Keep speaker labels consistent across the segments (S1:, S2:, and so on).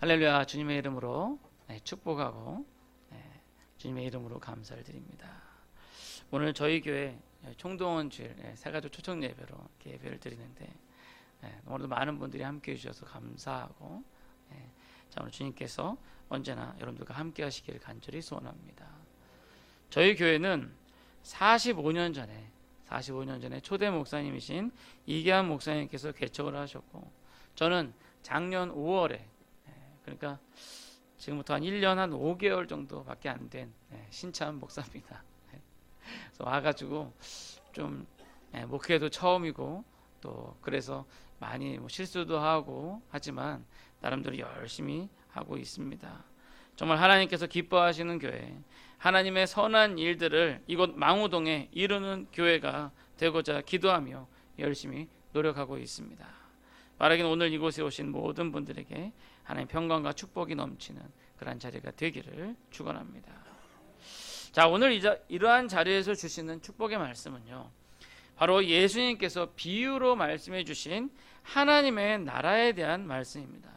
S1: 할렐루야. 주님의 이름으로 축복하고 주님의 이름으로 감사를 드립니다. 오늘 저희 교회 총동원 주일 새가족 초청 예배로 예배를 드리는데 오늘도 많은 분들이 함께해 주셔서 감사하고 자, 오늘 주님께서 언제나 여러분들과 함께 하시기를 간절히 소원합니다. 저희 교회는 45년 전에 초대 목사님이신 이계한 목사님께서 개척을 하셨고, 저는 작년 5월에 그러니까 지금부터 한 1년 한 5개월 정도밖에 안 된 신참 목사입니다. 그래서 와가지고 좀 목회도 처음이고 또 그래서 많이 실수도 하고 하지만 나름대로 열심히 하고 있습니다. 정말 하나님께서 기뻐하시는 교회, 하나님의 선한 일들을 이곳 망우동에 이루는 교회가 되고자 기도하며 열심히 노력하고 있습니다. 말하기는 오늘 이곳에 오신 모든 분들에게 하나님 평강과 축복이 넘치는 그런 자리가 되기를 축원합니다. 자, 오늘 이러한 자리에서 주시는 축복의 말씀은요, 바로 예수님께서 비유로 말씀해 주신 하나님의 나라에 대한 말씀입니다.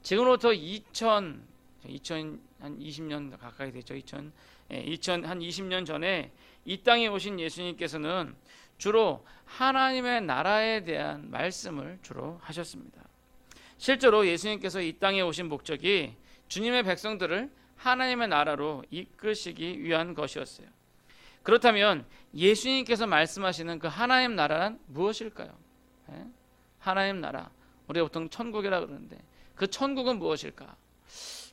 S1: 지금부터 2020년 가까이 되죠. 2020년 전에 이 땅에 오신 예수님께서는 주로 하나님의 나라에 대한 말씀을 주로 하셨습니다. 실제로 예수님께서 이 땅에 오신 목적이 주님의 백성들을 하나님의 나라로 이끄시기 위한 것이었어요. 그렇다면 예수님께서 말씀하시는 그 하나님 나라는 무엇일까요? 하나님 나라, 우리가 보통 천국이라 그러는데 그 천국은 무엇일까?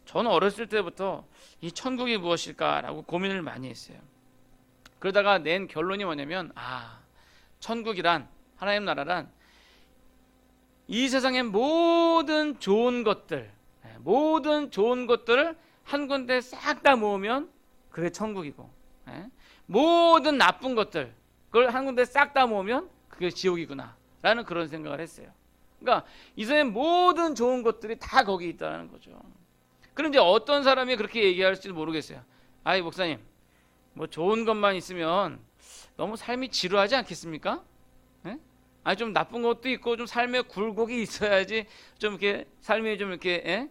S1: 저는 어렸을 때부터 이 천국이 무엇일까라고 고민을 많이 했어요. 그러다가 낸 결론이 뭐냐면, 천국이란, 하나님 나라란 이 세상의 모든 좋은 것들을 한 군데 싹 다 모으면 그게 천국이고, 모든 나쁜 것들 그걸 한 군데 싹 다 모으면 그게 지옥이구나 라는 그런 생각을 했어요. 그러니까 이 세상의 모든 좋은 것들이 다 거기 있다는 거죠. 그런데 어떤 사람이 그렇게 얘기할지도 모르겠어요. 아이 목사님, 뭐 좋은 것만 있으면 너무 삶이 지루하지 않겠습니까? 좀 나쁜 것도 있고 좀 삶에 굴곡이 있어야지 좀 이렇게 삶이 좀 이렇게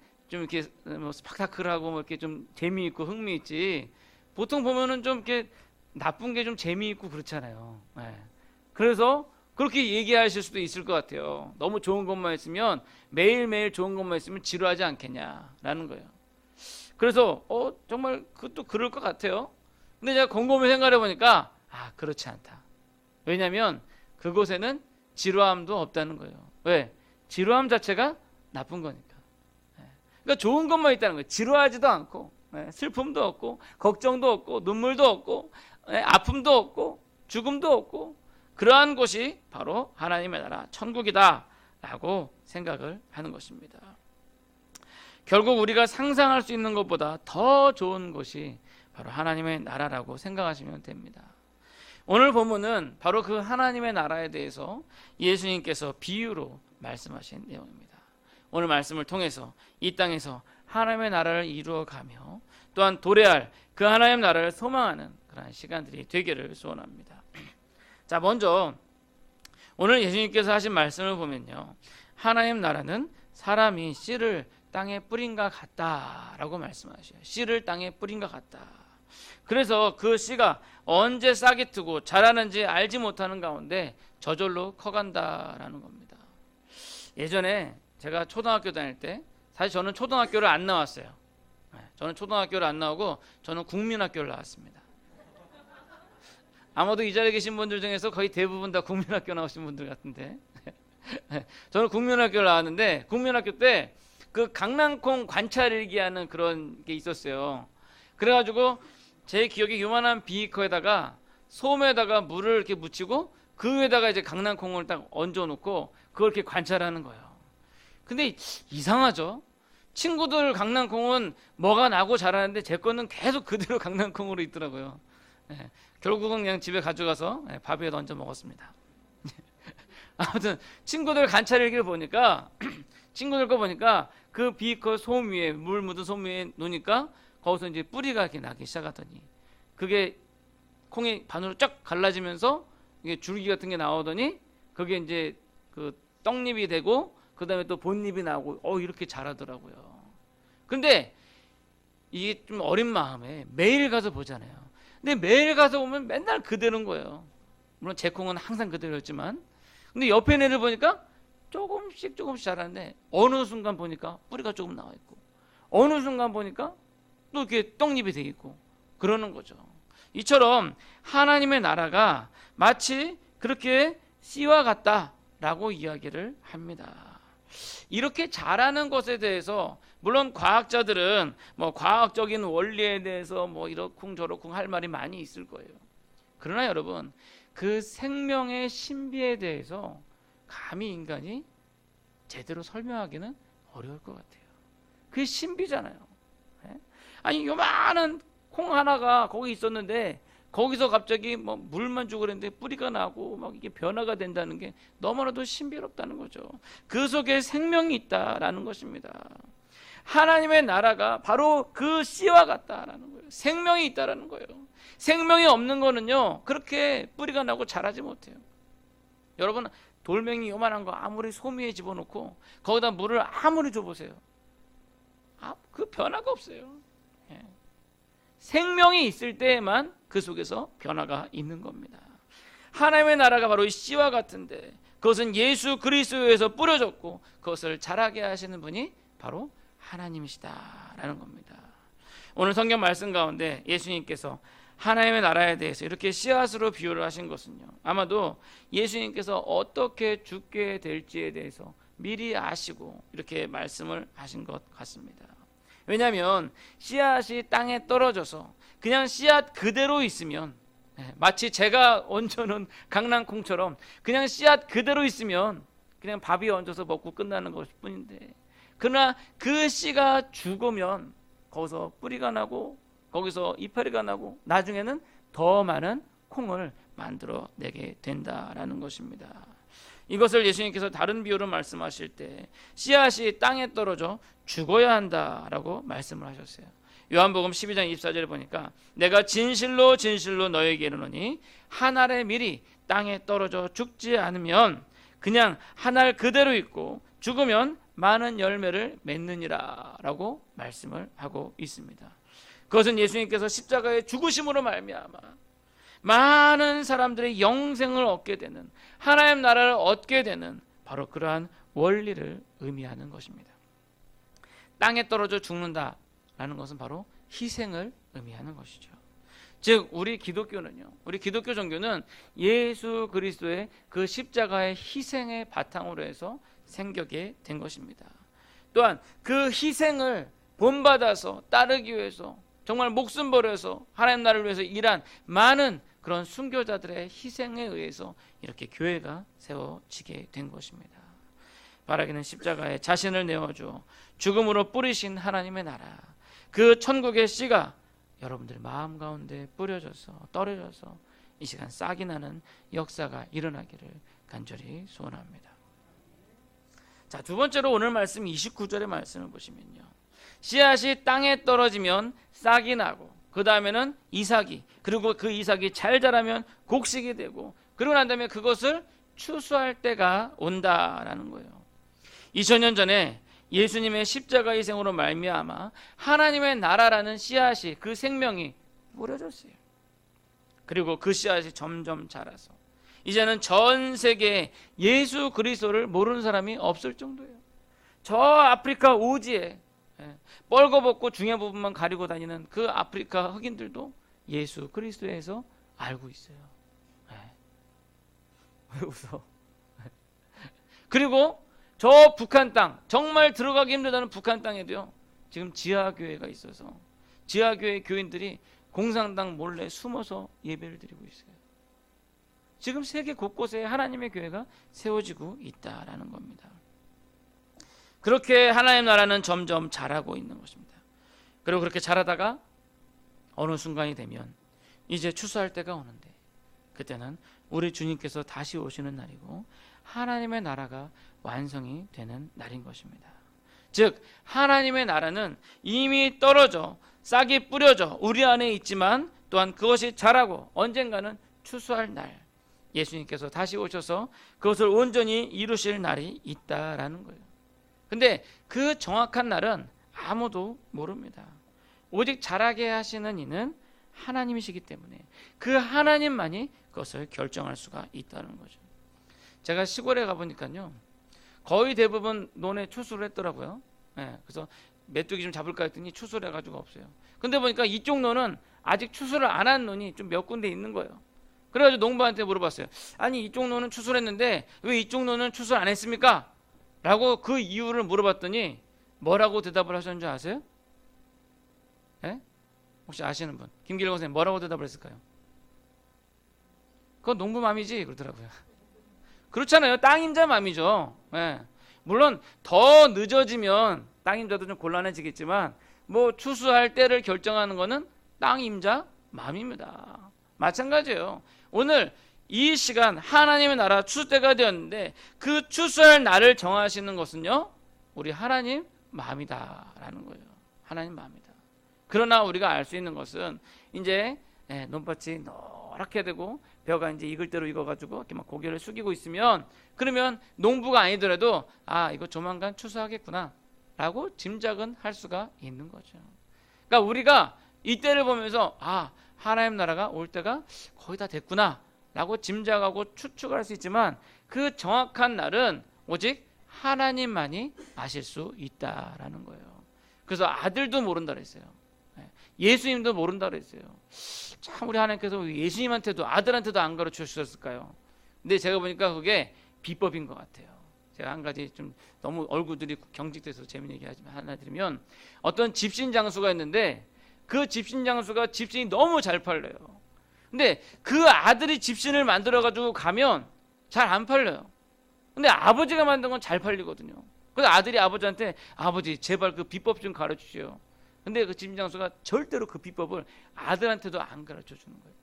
S1: 뭐 스펙타클하고 뭐 이렇게 좀 재미있고 흥미있지. 보통 보면은 좀 이렇게 나쁜 게 좀 재미있고 그렇잖아요. 그래서 그렇게 얘기하실 수도 있을 것 같아요. 너무 좋은 것만 있으면, 매일매일 좋은 것만 있으면 지루하지 않겠냐라는 거예요. 그래서 정말 그것도 그럴 것 같아요. 근데 제가 곰곰이 생각해 보니까 그렇지 않다. 왜냐하면 그곳에는 지루함도 없다는 거예요. 왜? 지루함 자체가 나쁜 거니까. 그러니까 좋은 것만 있다는 거예요. 지루하지도 않고, 슬픔도 없고, 걱정도 없고, 눈물도 없고, 아픔도 없고, 죽음도 없고, 그러한 곳이 바로 하나님의 나라 천국이다 라고 생각을 하는 것입니다. 결국 우리가 상상할 수 있는 것보다 더 좋은 곳이 바로 하나님의 나라라고 생각하시면 됩니다. 오늘 본문은 바로 그 하나님의 나라에 대해서 예수님께서 비유로 말씀하신 내용입니다. 오늘 말씀을 통해서 이 땅에서 하나님의 나라를 이루어가며 또한 도래할 그 하나님의 나라를 소망하는 그런 시간들이 되기를 소원합니다. 자, 먼저 오늘 예수님께서 하신 말씀을 보면요, 하나님 나라는 사람이 씨를 땅에 뿌린 것 같다라고 말씀하셔요. 씨를 땅에 뿌린 것 같다. 그래서 그 씨가 언제 싹이 트고 자라는지 알지 못하는 가운데 저절로 커간다라는 겁니다. 예전에 제가 초등학교 다닐 때, 사실 저는 초등학교를 안 나왔어요. 저는 초등학교를 안 나오고 저는 국민학교를 나왔습니다. 아마도 이 자리에 계신 분들 중에서 거의 대부분 다 국민학교 나오신 분들 같은데 저는 국민학교를 나왔는데, 국민학교 때 그 강낭콩 관찰일기 하는 그런 게 있었어요. 그래가지고 제 기억에 요만한 비커에다가 솜에다가 물을 이렇게 묻히고 그 위에다가 이제 강낭콩을 딱 얹어놓고 그걸 이렇게 관찰하는 거예요. 근데 이상하죠? 친구들 강낭콩은 뭐가 나고 자라는데 제 거는 계속 그대로 강낭콩으로 있더라고요. 결국은 그냥 집에 가져가서 밥에 얹어 먹었습니다. 아무튼 친구들 관찰일기를 보니까 친구들 거 보니까 그 비커 솜 위에, 물 묻은 솜 위에 놓으니까 거기서 이제 뿌리가 이렇게 나기 시작하더니 그게 콩이 반으로 쫙 갈라지면서 이게 줄기 같은 게 나오더니 그게 이제 그 떡잎이 되고 그 다음에 또 본잎이 나고 이렇게 자라더라고요. 근데 이게 좀 어린 마음에 매일 가서 보잖아요. 근데 매일 가서 보면 맨날 그대로인 거예요. 물론 제 콩은 항상 그대로였지만, 근데 옆에 애를 보니까 조금씩 자라는데 어느 순간 보니까 뿌리가 조금 나와 있고, 어느 순간 보니까 또 이렇게 떡잎이 돼 있고 그러는 거죠. 이처럼 하나님의 나라가 마치 그렇게 씨와 같다라고 이야기를 합니다. 이렇게 자라는 것에 대해서 물론 과학자들은 뭐 과학적인 원리에 대해서 뭐 이러쿵 저러쿵 할 말이 많이 있을 거예요. 그러나 여러분, 그 생명의 신비에 대해서 감히 인간이 제대로 설명하기는 어려울 것 같아요. 그게 신비잖아요. 아니, 요만한 콩 하나가 거기 있었는데 거기서 갑자기 뭐 물만 주고 그랬는데 뿌리가 나고 막 이게 변화가 된다는 게 너무나도 신비롭다는 거죠. 그 속에 생명이 있다라는 것입니다. 하나님의 나라가 바로 그 씨와 같다라는 거예요. 생명이 있다라는 거예요. 생명이 없는 거는요, 그렇게 뿌리가 나고 자라지 못해요. 여러분, 돌멩이 요만한 거 아무리 소미에 집어넣고 거기다 물을 아무리 줘보세요. 그 변화가 없어요. 생명이 있을 때에만 그 속에서 변화가 있는 겁니다. 하나님의 나라가 바로 이 씨와 같은데 그것은 예수 그리스도에서 뿌려졌고 그것을 자라게 하시는 분이 바로 하나님이시다라는 겁니다. 오늘 성경 말씀 가운데 예수님께서 하나님의 나라에 대해서 이렇게 씨앗으로 비유를 하신 것은요, 아마도 예수님께서 어떻게 죽게 될지에 대해서 미리 아시고 이렇게 말씀을 하신 것 같습니다. 왜냐하면 씨앗이 땅에 떨어져서 그냥 씨앗 그대로 있으면, 마치 제가 얹어놓은 강낭콩처럼 그냥 씨앗 그대로 있으면 그냥 밥 위에 얹어서 먹고 끝나는 것일 뿐인데, 그러나 그 씨가 죽으면 거기서 뿌리가 나고 거기서 이파리가 나고 나중에는 더 많은 콩을 만들어내게 된다라는 것입니다. 이것을 예수님께서 다른 비유로 말씀하실 때 씨앗이 땅에 떨어져 죽어야 한다라고 말씀을 하셨어요. 요한복음 12장 24절에 보니까 내가 진실로 진실로 너에게 이르노니 한 알의 밀이 땅에 떨어져 죽지 않으면 그냥 한 알 그대로 있고 죽으면 많은 열매를 맺느니라 라고 말씀을 하고 있습니다. 그것은 예수님께서 십자가의 죽으심으로 말미암아 많은 사람들의 영생을 얻게 되는, 하나님 나라를 얻게 되는 바로 그러한 원리를 의미하는 것입니다. 땅에 떨어져 죽는다라는 것은 바로 희생을 의미하는 것이죠. 즉 우리 기독교는요, 우리 기독교 종교는 예수 그리스도의 그 십자가의 희생의 바탕으로 해서 생겨게 된 것입니다. 또한 그 희생을 본받아서 따르기 위해서 정말 목숨 버려서 하나님 나라를 위해서 일한 많은 그런 순교자들의 희생에 의해서 이렇게 교회가 세워지게 된 것입니다. 바라기는 십자가에 자신을 내어주어 죽음으로 뿌리신 하나님의 나라, 그 천국의 씨가 여러분들 마음 가운데 뿌려져서 떨어져서 이 시간 싹이 나는 역사가 일어나기를 간절히 소원합니다. 자, 두 번째로 오늘 말씀 29절의 말씀을 보시면요, 씨앗이 땅에 떨어지면 싹이 나고 그 다음에는 이삭이, 그리고 그 이삭이 잘 자라면 곡식이 되고, 그러고 난 다음에 그것을 추수할 때가 온다라는 거예요. 2000년 전에 예수님의 십자가 희생으로 말미암아 하나님의 나라라는 씨앗이, 그 생명이 뿌려졌어요. 그리고 그 씨앗이 점점 자라서 이제는 전 세계에 예수 그리스도를 모르는 사람이 없을 정도예요. 저 아프리카 오지에 뻘거벗고 중요 부분만 가리고 다니는 그 아프리카 흑인들도 예수 그리스도에서 알고 있어요. 왜 웃어? 그리고 저 북한 땅, 정말 들어가기 힘들다는 북한 땅에도요, 지금 지하교회가 있어서 지하교회 교인들이 공산당 몰래 숨어서 예배를 드리고 있어요. 지금 세계 곳곳에 하나님의 교회가 세워지고 있다라는 겁니다. 그렇게 하나님 나라는 점점 자라고 있는 것입니다. 그리고 그렇게 자라다가 어느 순간이 되면 이제 추수할 때가 오는데, 그때는 우리 주님께서 다시 오시는 날이고 하나님의 나라가 완성이 되는 날인 것입니다. 즉 하나님의 나라는 이미 떨어져 싹이 뿌려져 우리 안에 있지만 또한 그것이 자라고 언젠가는 추수할 날, 예수님께서 다시 오셔서 그것을 온전히 이루실 날이 있다라는 거예요. 근데 그 정확한 날은 아무도 모릅니다. 오직 잘하게 하시는 이는 하나님이시기 때문에 그 하나님만이 그것을 결정할 수가 있다는 거죠. 제가 시골에 가보니까요, 거의 대부분 논에 추수를 했더라고요. 그래서 메뚜기 좀 잡을까 했더니 추수를 해가지고 없어요. 근데 보니까 이쪽 논은 아직 추수를 안 한 논이 좀 몇 군데 있는 거예요. 그래가지고 농부한테 물어봤어요. 아니, 이쪽 논은 추수를 했는데 왜 이쪽 논은 추수를 안 했습니까? 라고 그 이유를 물어봤더니 뭐라고 대답을 하셨는 줄 아세요? 혹시 아시는 분? 김길동 선생님 뭐라고 대답을 했을까요? 그건 농부 맘이지 그러더라고요. 그렇잖아요. 땅임자 맘이죠. 물론 더 늦어지면 땅임자도 좀 곤란해지겠지만 뭐 추수할 때를 결정하는 거는 땅임자 맘입니다. 마찬가지예요. 오늘 이 시간 하나님의 나라 추수 때가 되었는데 그 추수할 날을 정하시는 것은요, 우리 하나님 마음이다라는 거예요. 하나님 마음이다. 그러나 우리가 알 수 있는 것은 이제 논밭이 노랗게 되고 벼가 이제 익을 대로 익어가지고 이렇게 막 고개를 숙이고 있으면, 그러면 농부가 아니더라도 아, 이거 조만간 추수하겠구나라고 짐작은 할 수가 있는 거죠. 그러니까 우리가 이때를 보면서 아, 하나님 나라가 올 때가 거의 다 됐구나라고 짐작하고 추측할 수 있지만 그 정확한 날은 오직 하나님만이 아실 수 있다라는 거예요. 그래서 아들도 모른다 그랬어요. 예수님도 모른다 그랬어요. 참 우리 하나님께서 예수님한테도 아들한테도 안 가르쳐 주셨을까요? 근데 제가 보니까 그게 비법인 것 같아요. 제가 한 가지 좀 너무 얼굴들이 경직돼서 재미있는 얘기 하지만 하나 드리면, 어떤 집신 장수가 있는데 그 집신 장수가 집신이 너무 잘 팔려요. 근데 그 아들이 집신을 만들어 가지고 가면 잘 안 팔려요. 근데 아버지가 만든 건 잘 팔리거든요. 그래서 아들이 아버지한테 아버지 제발 그 비법 좀 가르치시오. 근데 그 집신 장수가 절대로 그 비법을 아들한테도 안 가르쳐 주는 거예요.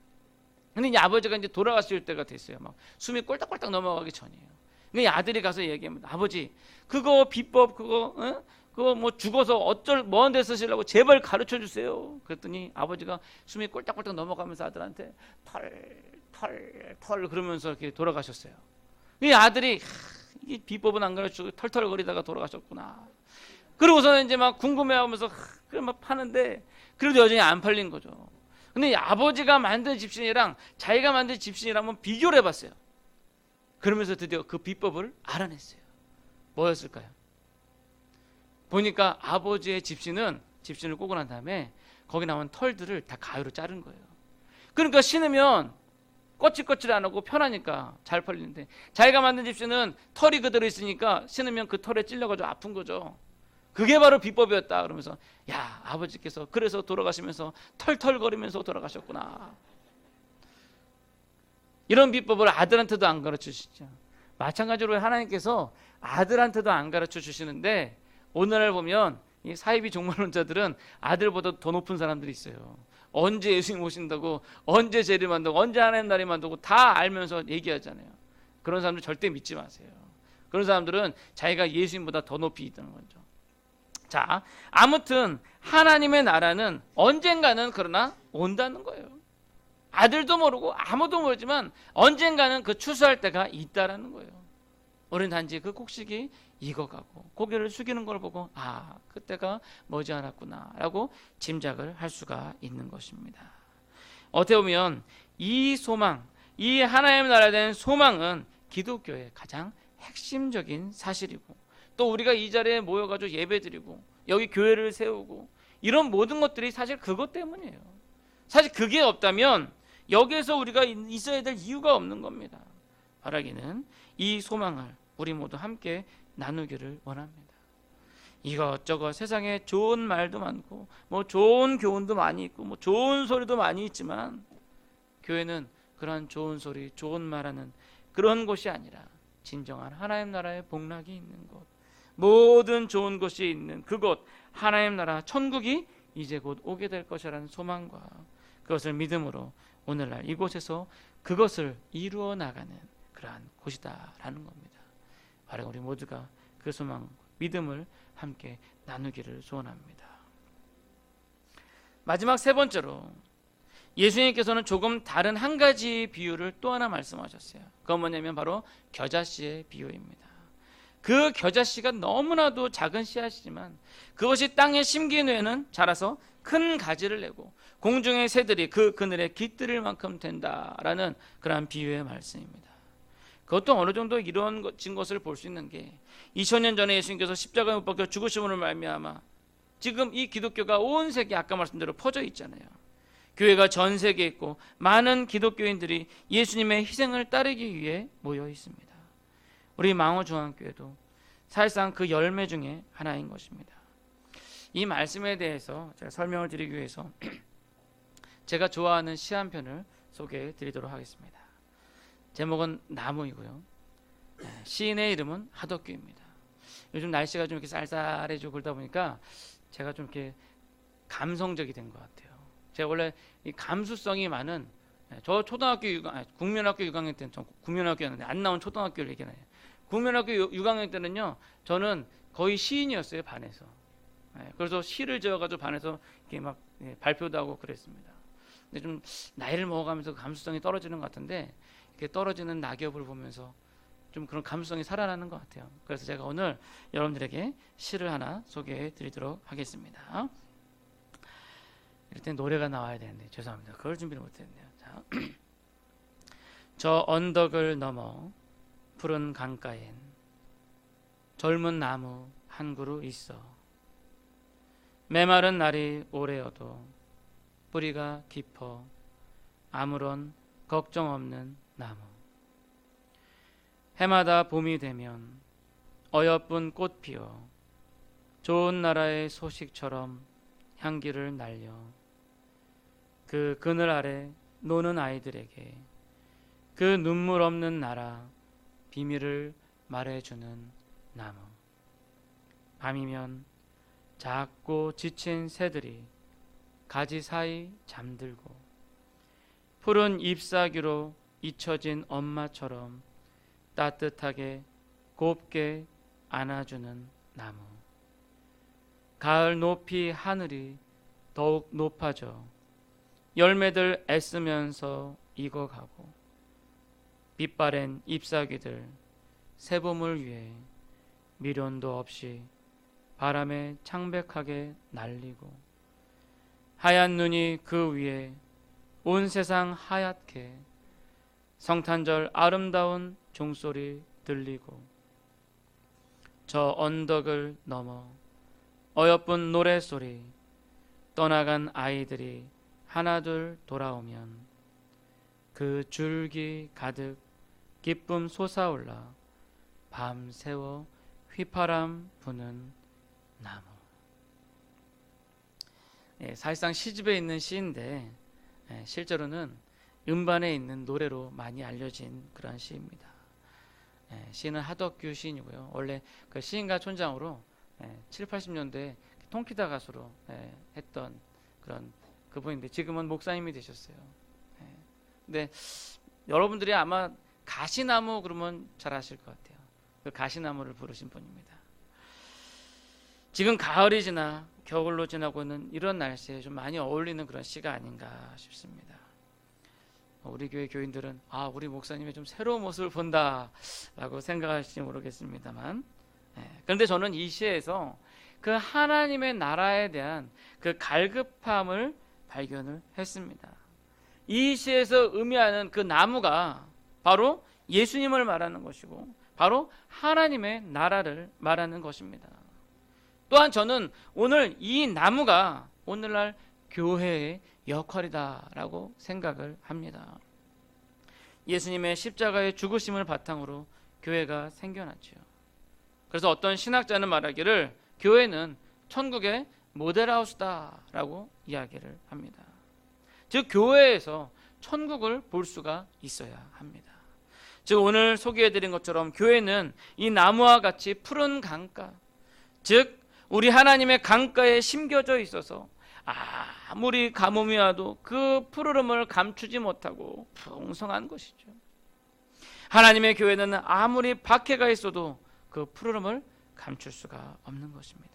S1: 근데 이제 아버지가 이제 돌아가실 때가 됐어요. 막 숨이 꼴딱꼴딱 넘어가기 전이에요. 근데 아들이 가서 얘기합니다. 아버지, 그거 비법 그거 뭐 죽어서 어쩔 뭔 데 쓰시려고 제발 가르쳐 주세요. 그랬더니 아버지가 숨이 꼴딱꼴딱 넘어가면서 아들한테 털 그러면서 이렇게 돌아가셨어요. 이 아들이 이 비법은 안 가르쳐주고 털털거리다가 돌아가셨구나. 그러고서는 이제 막 궁금해하면서 그래 막 파는데 그래도 여전히 안 팔린 거죠. 근데 아버지가 만든 집신이랑 자기가 만든 집신이랑 한번 비교를 해봤어요. 그러면서 드디어 그 비법을 알아냈어요. 뭐였을까요? 보니까 아버지의 집신을 꼬고 난 다음에 거기 나온 털들을 다 가위로 자른 거예요. 그러니까 신으면 거칠거칠 안 하고 편하니까 잘 팔리는데, 자기가 만든 집신은 털이 그대로 있으니까 신으면 그 털에 찔려가지고 아픈 거죠. 그게 바로 비법이었다. 그러면서 야, 아버지께서 그래서 돌아가시면서 털털거리면서 돌아가셨구나. 이런 비법을 아들한테도 안 가르쳐 주시죠. 마찬가지로 하나님께서 아들한테도 안 가르쳐 주시는데, 오늘날 보면 이 사이비 종말론자들은 아들보다 더 높은 사람들이 있어요. 언제 예수님 오신다고, 언제 재림 만들고, 언제 하나님 나라를 만들고 다 알면서 얘기하잖아요. 그런 사람들 절대 믿지 마세요. 그런 사람들은 자기가 예수님보다 더 높이 있다는 거죠. 자, 아무튼 하나님의 나라는 언젠가는 그러나 온다는 거예요. 아들도 모르고 아무도 모르지만 언젠가는 그 추수할 때가 있다라는 거예요. 우리는 단지 그 곡식이 익어가고 고개를 숙이는 걸 보고 아, 그때가 머지않았구나 라고 짐작을 할 수가 있는 것입니다. 어떻게 보면 이 소망, 이 하나님의 나라에 대한 소망은 기독교의 가장 핵심적인 사실이고, 또 우리가 이 자리에 모여가지고 예배드리고 여기 교회를 세우고 이런 모든 것들이 사실 그것 때문이에요. 사실 그게 없다면 여기에서 우리가 있어야 될 이유가 없는 겁니다. 바라기는 이 소망을 우리 모두 함께 나누기를 원합니다. 이것저것 세상에 좋은 말도 많고 뭐 좋은 교훈도 많이 있고 뭐 좋은 소리도 많이 있지만, 교회는 그런 좋은 소리, 좋은 말하는 그런 곳이 아니라 진정한 하나님 나라의 복락이 있는 곳, 모든 좋은 것이 있는 그곳, 하나님 나라 천국이 이제 곧 오게 될 것이라는 소망과 그것을 믿음으로 오늘날 이곳에서 그것을 이루어 나가는 그러한 곳이다라는 겁니다. 바로 우리 모두가 그 소망, 믿음을 함께 나누기를 소원합니다. 마지막 세 번째로, 예수님께서는 조금 다른 한 가지 비유를 또 하나 말씀하셨어요. 그건 뭐냐면 바로 겨자씨의 비유입니다. 그 겨자씨가 너무나도 작은 씨앗이지만 그것이 땅에 심긴 후에는 자라서 큰 가지를 내고 공중의 새들이 그 그늘에 깃들일 만큼 된다라는 그러한 비유의 말씀입니다. 그것도 어느 정도 이루어진 것을 볼 수 있는 게 2000년 전에 예수님께서 십자가에 못 박혀 죽으심으로 말미암아 지금 이 기독교가 온 세계에 아까 말씀대로 퍼져 있잖아요. 교회가 전 세계에 있고 많은 기독교인들이 예수님의 희생을 따르기 위해 모여 있습니다. 우리 망호중앙교회도 사실상 그 열매 중에 하나인 것입니다. 이 말씀에 대해서 제가 설명을 드리기 위해서 제가 좋아하는 시 한 편을 소개해 드리도록 하겠습니다. 제목은 나무이고요. 시인의 이름은 하덕규입니다. 요즘 날씨가 좀 이렇게 쌀쌀해지고 그러다 보니까 제가 좀 이렇게 감성적이 된 것 같아요. 제가 원래 이 감수성이 많은, 저 초등학교 국민학교 6학년 때는, 전 국민학교였는데 안 나온 초등학교를 얘기해요. 국민학교 6학년 때는요, 저는 거의 시인이었어요, 반에서. 그래서 시를 지어가지고 반에서 이렇게 막 발표도 하고 그랬습니다. 근데 좀 나이를 먹어가면서 감수성이 떨어지는 것 같은데, 이렇게 떨어지는 낙엽을 보면서 좀 그런 감수성이 살아나는 것 같아요. 그래서 제가 오늘 여러분들에게 시를 하나 소개해 드리도록 하겠습니다. 이럴 땐 노래가 나와야 되는데 죄송합니다. 그걸 준비를 못했네요. 자, 저 언덕을 넘어 푸른 강가엔 젊은 나무 한 그루 있어. 메마른 날이 오래여도 뿌리가 깊어 아무런 걱정 없는 나무. 해마다 봄이 되면 어여쁜 꽃 피어 좋은 나라의 소식처럼 향기를 날려 그 그늘 아래 노는 아이들에게 그 눈물 없는 나라 비밀을 말해주는 나무. 밤이면 작고 지친 새들이 가지 사이 잠들고 푸른 잎사귀로 잊혀진 엄마처럼 따뜻하게 곱게 안아주는 나무. 가을 높이 하늘이 더욱 높아져 열매들 애쓰면서 익어가고 빛바랜 잎사귀들 새봄을 위해 미련도 없이 바람에 창백하게 날리고 하얀 눈이 그 위에 온 세상 하얗게 성탄절 아름다운 종소리 들리고 저 언덕을 넘어 어여쁜 노래소리 떠나간 아이들이 하나둘 돌아오면 그 줄기 가득 기쁨 솟아올라 밤새워 휘파람 부는 나무. 사실상 시집에 있는 시인데 실제로는 음반에 있는 노래로 많이 알려진 그런 시입니다. 시인은 하덕규 시인이고요. 원래 그 시인가 촌장으로 7, 80년대 통키다 가수로 했던 그런 그분인데 지금은 목사님이 되셨어요. 근데 여러분들이 아마 가시나무 그러면 잘 아실 것 같아요. 그 가시나무를 부르신 분입니다. 지금 가을이 지나 겨울로 지나고 있는 이런 날씨에 좀 많이 어울리는 그런 시가 아닌가 싶습니다. 우리 교회 교인들은 우리 목사님의 좀 새로운 모습을 본다라고 생각하실지 모르겠습니다만, 그런데 저는 이 시에서 그 하나님의 나라에 대한 그 갈급함을 발견을 했습니다. 이 시에서 의미하는 그 나무가 바로 예수님을 말하는 것이고 바로 하나님의 나라를 말하는 것입니다. 또한 저는 오늘 이 나무가 오늘날 교회의 역할이다라고 생각을 합니다. 예수님의 십자가의 죽으심을 바탕으로 교회가 생겨났죠. 그래서 어떤 신학자는 말하기를 교회는 천국의 모델하우스다라고 이야기를 합니다. 즉 교회에서 천국을 볼 수가 있어야 합니다. 즉 오늘 소개해드린 것처럼 교회는 이 나무와 같이 푸른 강가, 즉 우리 하나님의 강가에 심겨져 있어서 아무리 가뭄이 와도 그 푸르름을 감추지 못하고 풍성한 것이죠. 하나님의 교회는 아무리 박해가 있어도 그 푸르름을 감출 수가 없는 것입니다.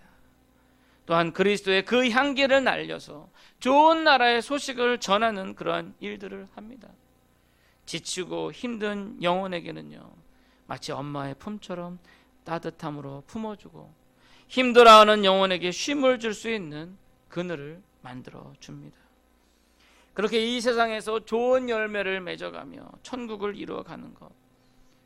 S1: 또한 그리스도의 그 향기를 날려서 좋은 나라의 소식을 전하는 그러한 일들을 합니다. 지치고 힘든 영혼에게는요, 마치 엄마의 품처럼 따뜻함으로 품어주고 힘들어하는 영혼에게 쉼을 줄 수 있는 그늘을 만들어 줍니다. 그렇게 이 세상에서 좋은 열매를 맺어가며 천국을 이루어가는 것,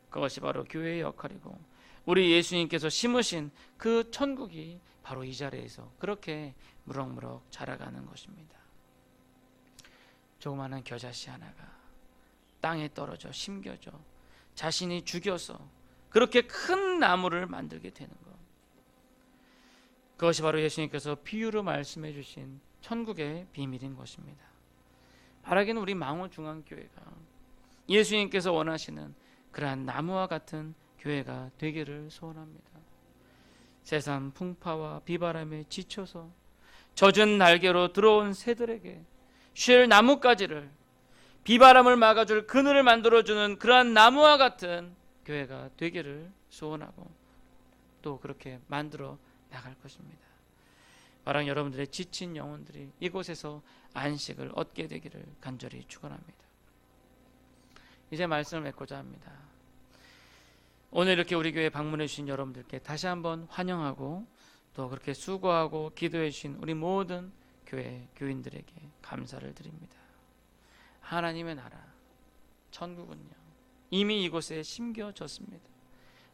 S1: 그것이 바로 교회의 역할이고 우리 예수님께서 심으신 그 천국이 바로 이 자리에서 그렇게 무럭무럭 자라가는 것입니다. 조그마한 겨자씨 하나가 땅에 떨어져 심겨져 자신이 죽여서 그렇게 큰 나무를 만들게 되는 것, 그것이 바로 예수님께서 비유로 말씀해 주신 천국의 비밀인 것입니다. 바라기는 우리 망원중앙교회가 예수님께서 원하시는 그러한 나무와 같은 교회가 되기를 소원합니다. 세상 풍파와 비바람에 지쳐서 젖은 날개로 들어온 새들에게 쉴 나뭇가지를, 비바람을 막아줄 그늘을 만들어주는 그러한 나무와 같은 교회가 되기를 소원하고 또 그렇게 만들어 나갈 것입니다. 바로 여러분들의 지친 영혼들이 이곳에서 안식을 얻게 되기를 간절히 축원합니다. 이제 말씀을 맺고자 합니다. 오늘 이렇게 우리 교회 방문해 주신 여러분들께 다시 한번 환영하고 또 그렇게 수고하고 기도해 주신 우리 모든 교회 교인들에게 감사를 드립니다. 하나님의 나라, 천국은요, 이미 이곳에 심겨졌습니다.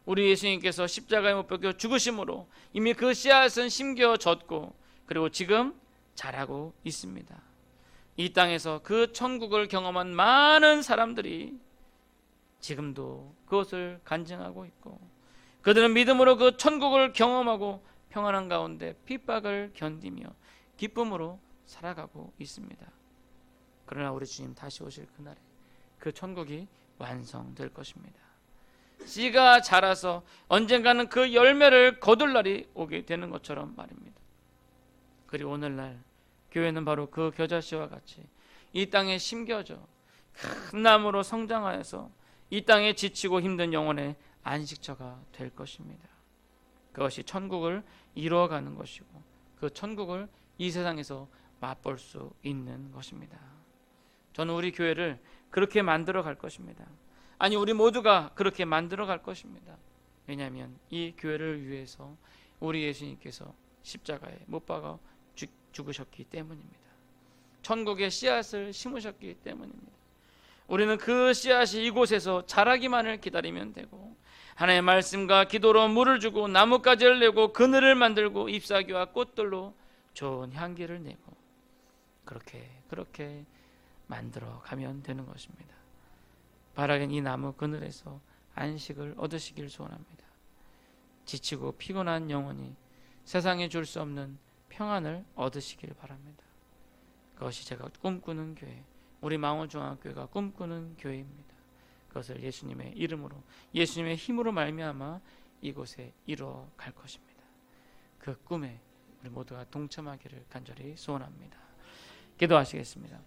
S1: 우리 예수님께서 십자가에 못 박혀 죽으심으로 이미 그 씨앗은 심겨졌고 그리고 지금 자라고 있습니다. 이 땅에서 그 천국을 경험한 많은 사람들이 지금도 그것을 간증하고 있고 그들은 믿음으로 그 천국을 경험하고 평안한 가운데 핍박을 견디며 기쁨으로 살아가고 있습니다. 그러나 우리 주님 다시 오실 그날에 그 천국이 완성될 것입니다. 씨가 자라서 언젠가는 그 열매를 거둘 날이 오게 되는 것처럼 말입니다. 그리고 오늘날 교회는 바로 그 겨자씨와 같이 이 땅에 심겨져 큰 나무로 성장하여서 이 땅에 지치고 힘든 영혼의 안식처가 될 것입니다. 그것이 천국을 이루어가는 것이고 그 천국을 이 세상에서 맛볼 수 있는 것입니다. 저는 우리 교회를 그렇게 만들어 갈 것입니다. 아니, 우리 모두가 그렇게 만들어 갈 것입니다. 왜냐하면 이 교회를 위해서 우리 예수님께서 십자가에 못 박아 죽으셨기 때문입니다. 천국의 씨앗을 심으셨기 때문입니다. 우리는 그 씨앗이 이곳에서 자라기만을 기다리면 되고 하나님의 말씀과 기도로 물을 주고 나뭇가지를 내고 그늘을 만들고 잎사귀와 꽃들로 좋은 향기를 내고 그렇게 만들어 가면 되는 것입니다. 바라긴 이 나무 그늘에서 안식을 얻으시길 소원합니다. 지치고 피곤한 영혼이 세상에 줄 수 없는 평안을 얻으시길 바랍니다. 그것이 제가 꿈꾸는 교회, 우리 망원중앙교회가 꿈꾸는 교회입니다. 그것을 예수님의 이름으로, 예수님의 힘으로 말미암아 이곳에 이루어 갈 것입니다. 그 꿈에 우리 모두가 동참하기를 간절히 소원합니다. 기도하시겠습니다.